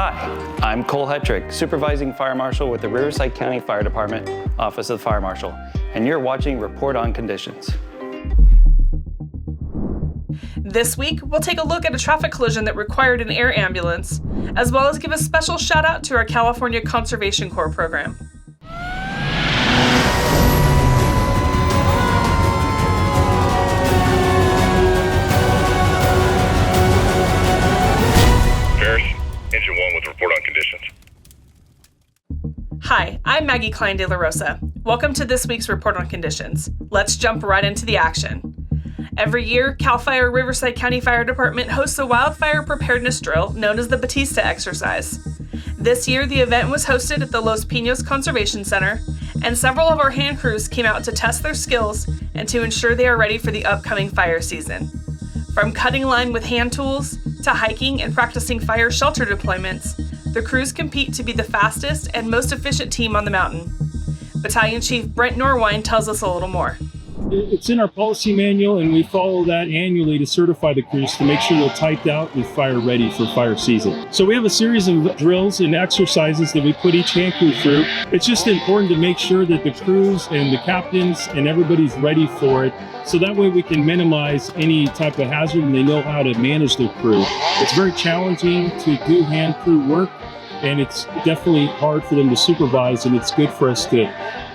Hi, I'm Cole Hetrick, Supervising Fire Marshal with the Riverside County Fire Department, Office of the Fire Marshal, and you're watching Report on Conditions. This week, we'll take a look at a traffic collision that required an air ambulance, as well as give a special shout out to our California Conservation Corps program. Engine 1 with report on conditions. Hi, I'm Maggie Klein de la Rosa. Welcome to this week's Report on Conditions. Let's jump right into the action. Every year, CAL FIRE Riverside County Fire Department hosts a wildfire preparedness drill known as the Batista exercise. This year, the event was hosted at the Los Pinos Conservation Center, and several of our hand crews came out to test their skills and to ensure they are ready for the upcoming fire season. From cutting line with hand tools to hiking and practicing fire shelter deployments, the crews compete to be the fastest and most efficient team on the mountain. Battalion Chief Brent Norwine tells us a little more. It's in our policy manual, and we follow that annually to certify the crews to make sure they're typed out and fire ready for fire season. So we have a series of drills and exercises that we put each hand crew through. It's just important to make sure that the crews and the captains and everybody's ready for it, so that way we can minimize any type of hazard and they know how to manage their crew. It's very challenging to do hand crew work, and it's definitely hard for them to supervise, and it's good for us to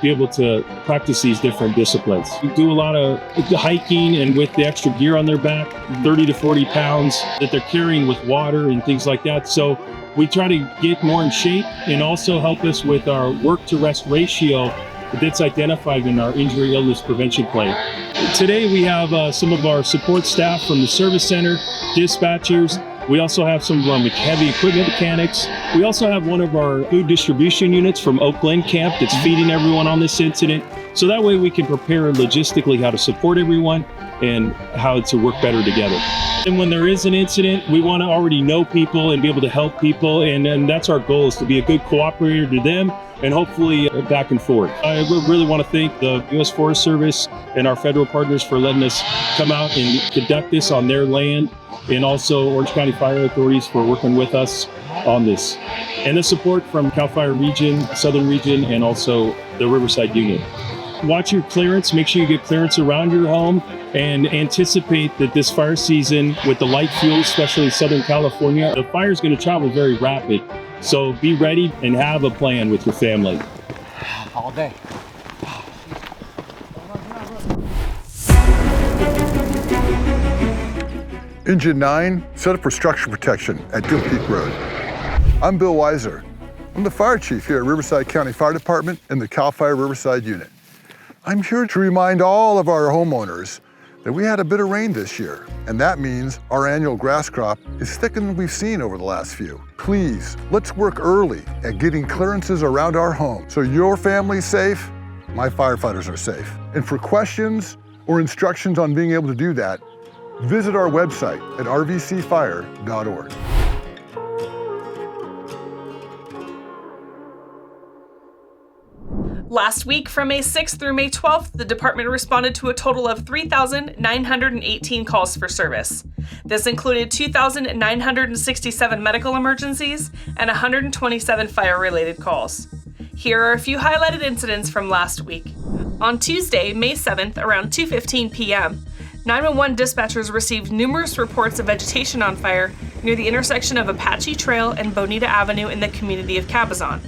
be able to practice these different disciplines. We do a lot of hiking, and with the extra gear on their back, 30 to 40 pounds that they're carrying with water and things like that. So we try to get more in shape and also help us with our work to rest ratio that's identified in our injury illness prevention plan. Today we have some of our support staff from the service center, dispatchers. We also have some of our heavy equipment mechanics. We also have one of our food distribution units from Oak Glen Camp that's feeding everyone on this incident. So that way we can prepare logistically how to support everyone and how to work better together. And when there is an incident, we want to already know people and be able to help people. And that's our goal, is to be a good cooperator to them and hopefully back and forth. I really want to thank the U.S. Forest Service and our federal partners for letting us come out and conduct this on their land, and also Orange County Fire Authorities for working with us on this. And the support from CAL FIRE Region, Southern Region, and also the Riverside Union. Watch your clearance, make sure you get clearance around your home, and anticipate that this fire season with the light fuel, especially in Southern California, the fire is going to travel very rapid. So be ready and have a plan with your family. All day. Engine 9, set up for structure protection at Deal Peak Road. I'm Bill Weiser. I'm the fire chief here at Riverside County Fire Department and the CAL FIRE Riverside Unit. I'm here to remind all of our homeowners that we had a bit of rain this year, and that means our annual grass crop is thicker than we've seen over the last few. Please, let's work early at getting clearances around our home so your family's safe, my firefighters are safe. And for questions or instructions on being able to do that, visit our website at rvcfire.org. Last week, from May 6th through May 12th, the department responded to a total of 3,918 calls for service. This included 2,967 medical emergencies and 127 fire-related calls. Here are a few highlighted incidents from last week. On Tuesday, May 7th, around 2:15 p.m., 911 dispatchers received numerous reports of vegetation on fire near the intersection of Apache Trail and Bonita Avenue in the community of Cabazon.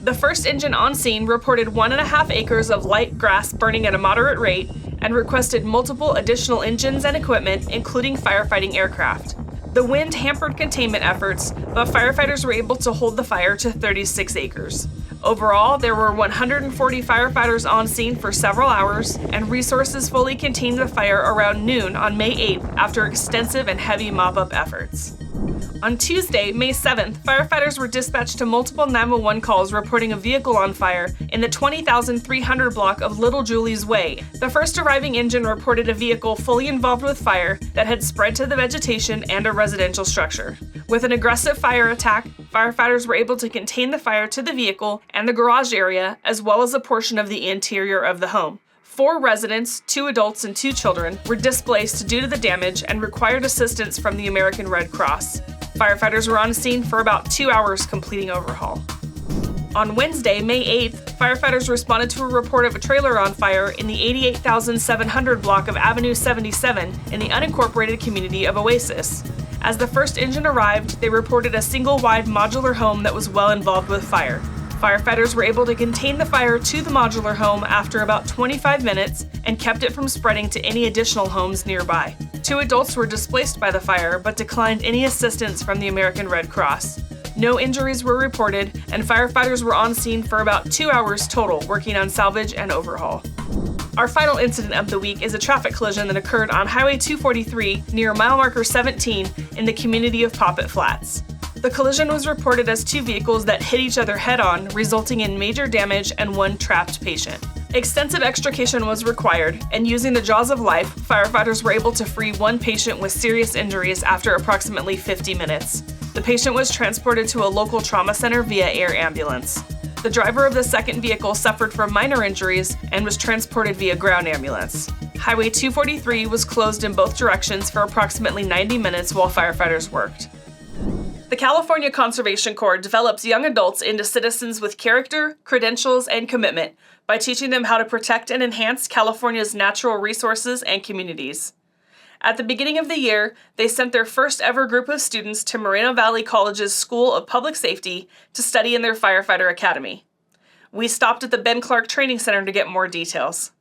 The first engine on scene reported 1.5 acres of light grass burning at a moderate rate and requested multiple additional engines and equipment, including firefighting aircraft. The wind hampered containment efforts, but firefighters were able to hold the fire to 36 acres. Overall, there were 140 firefighters on scene for several hours, and resources fully contained the fire around noon on May 8th after extensive and heavy mop-up efforts. On Tuesday, May 7th, firefighters were dispatched to multiple 911 calls reporting a vehicle on fire in the 20,300 block of Little Julie's Way. The first arriving engine reported a vehicle fully involved with fire that had spread to the vegetation and a residential structure. With an aggressive fire attack, firefighters were able to contain the fire to the vehicle and the garage area, as well as a portion of the interior of the home. 4 residents, 2 adults, and 2 children were displaced due to the damage and required assistance from the American Red Cross. Firefighters were on scene for about 2 hours completing overhaul. On Wednesday, May 8th, firefighters responded to a report of a trailer on fire in the 88,700 block of Avenue 77 in the unincorporated community of Oasis. As the first engine arrived, they reported a single-wide modular home that was well involved with fire. Firefighters were able to contain the fire to the modular home after about 25 minutes and kept it from spreading to any additional homes nearby. 2 adults were displaced by the fire but declined any assistance from the American Red Cross. No injuries were reported, and firefighters were on scene for about 2 hours total, working on salvage and overhaul. Our final incident of the week is a traffic collision that occurred on Highway 243 near mile marker 17 in the community of Poppet Flats. The collision was reported as 2 vehicles that hit each other head-on, resulting in major damage and 1 trapped patient. Extensive extrication was required, and using the jaws of life, firefighters were able to free 1 patient with serious injuries after approximately 50 minutes. The patient was transported to a local trauma center via air ambulance. The driver of the second vehicle suffered from minor injuries and was transported via ground ambulance. Highway 243 was closed in both directions for approximately 90 minutes while firefighters worked. The California Conservation Corps develops young adults into citizens with character, credentials, and commitment by teaching them how to protect and enhance California's natural resources and communities. At the beginning of the year, they sent their first ever group of students to Moreno Valley College's School of Public Safety to study in their firefighter academy. We stopped at the Ben Clark Training Center to get more details.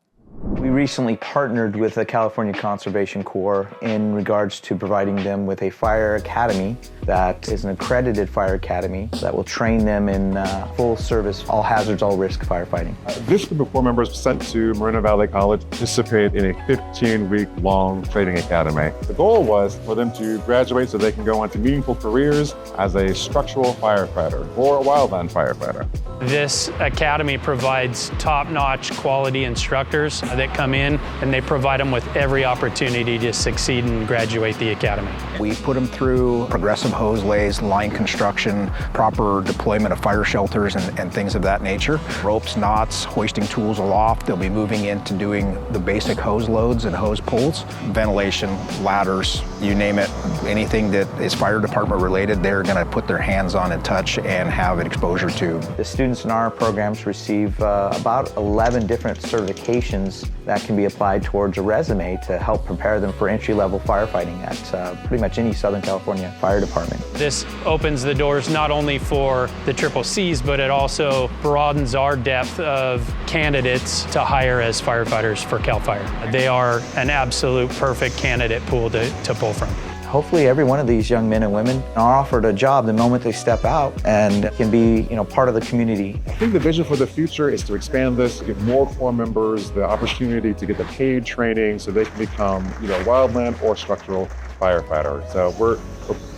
We recently partnered with the California Conservation Corps in regards to providing them with a fire academy that is an accredited fire academy that will train them in full service, all hazards, all risk firefighting. This group of 4 members was sent to Moreno Valley College to participate in a 15-week-long training academy. The goal was for them to graduate so they can go on to meaningful careers as a structural firefighter or a wildland firefighter. This academy provides top-notch quality instructors that come in, and they provide them with every opportunity to succeed and graduate the academy. We put them through progressive hose lays, line construction, proper deployment of fire shelters and things of that nature. Ropes, knots, hoisting tools aloft. They'll be moving into doing the basic hose loads and hose pulls. Ventilation, ladders, you name it. Anything that is fire department related, they're going to put their hands on and touch and have exposure to. The students in our programs receive about 11 different certifications that can be applied towards a resume to help prepare them for entry-level firefighting at pretty much any Southern California fire department. This opens the doors not only for the Triple Cs, but it also broadens our depth of candidates to hire as firefighters for CAL FIRE. They are an absolute perfect candidate pool to pull from. Hopefully every one of these young men and women are offered a job the moment they step out and can be, part of the community. I think the vision for the future is to expand this, give more Corps members the opportunity to get the paid training so they can become, wildland or structural firefighter. So we're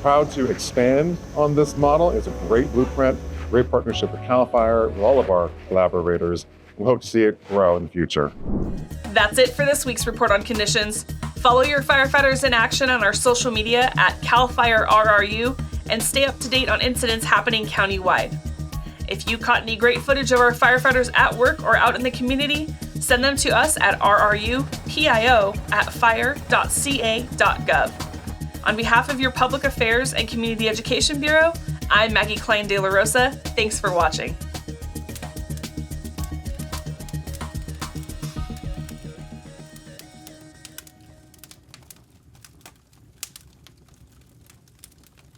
proud to expand on this model. It's a great blueprint, great partnership with CAL FIRE, with all of our collaborators. We hope to see it grow in the future. That's it for this week's Report on Conditions. Follow your firefighters in action on our social media at CAL FIRE RRU and stay up to date on incidents happening countywide. If you caught any great footage of our firefighters at work or out in the community, send them to us at rrupio@fire.ca.gov. On behalf of your Public Affairs and Community Education Bureau, I'm Maggie Klein de la Rosa. Thanks for watching.